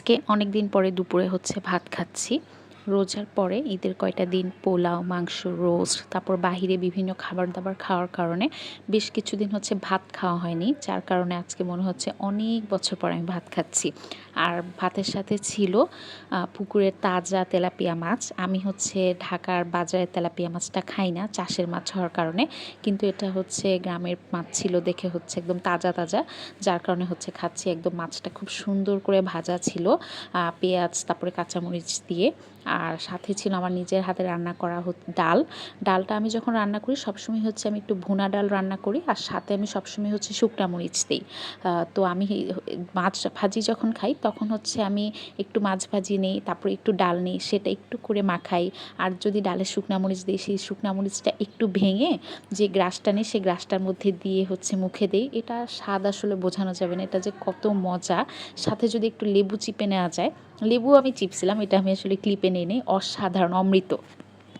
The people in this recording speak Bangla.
আজকে অনেক দিন পরে দুপুরে হচ্ছে ভাত খাচ্ছি। রোজার পরে ঈদের কয়টা দিন পোলাও, মাংস, রোস্ট, তারপর বাহিরে বিভিন্ন খাবার দাবার খাওয়ার কারণে বেশ কিছুদিন হচ্ছে ভাত খাওয়া হয়নি, যার কারণে আজকে মনে হচ্ছে অনেক বছর পর আমি ভাত খাচ্ছি। আর ভাতের সাথে ছিল পুকুরের তাজা তেলাপিয়া মাছ। আমি হচ্ছে ঢাকার বাজারের তেলাপিয়া মাছটা খাই না, চাষের মাছ হওয়ার কারণে, কিন্তু এটা হচ্ছে গ্রামের মাছ ছিল দেখে হচ্ছে একদম তাজা তাজা, যার কারণে হচ্ছে খাচ্ছি। একদম মাছটা খুব সুন্দর করে ভাজা ছিল, পেঁয়াজ তারপরে কাঁচামরিচ দিয়ে। আর সাথে ছিল আমার নিজের হাতে রান্না করা ডালটা আমি যখন রান্না করি সবসময় হচ্ছে আমি একটু ভুনা ডাল রান্না করি, আর সাথে আমি সবসময় হচ্ছে শুকনা মরিচ দিই। তো আমি মাছ ভাজি যখন খাই তখন হচ্ছে আমি একটু মাছ ভাজি নিই, তারপরে একটু ডাল নিই, সেটা একটু করে মাখাই। আর যদি ডালে শুকনা মরিচ দিই, সেই শুকনা মরিচটা একটু ভেঙে যে গ্রাসটা নেই সেই গ্রাসটার মধ্যে দিয়ে হচ্ছে মুখে দিই। এটা স্বাদ আসলে বোঝানো যাবে না, এটা যে কত মজা। সাথে যদি একটু লেবু চিপে নেওয়া যায়, লেবু আমি চিপছিলাম, এটা আমি আসলে ক্লিপে নিয়ে নিই, অসাধারণ অমৃত।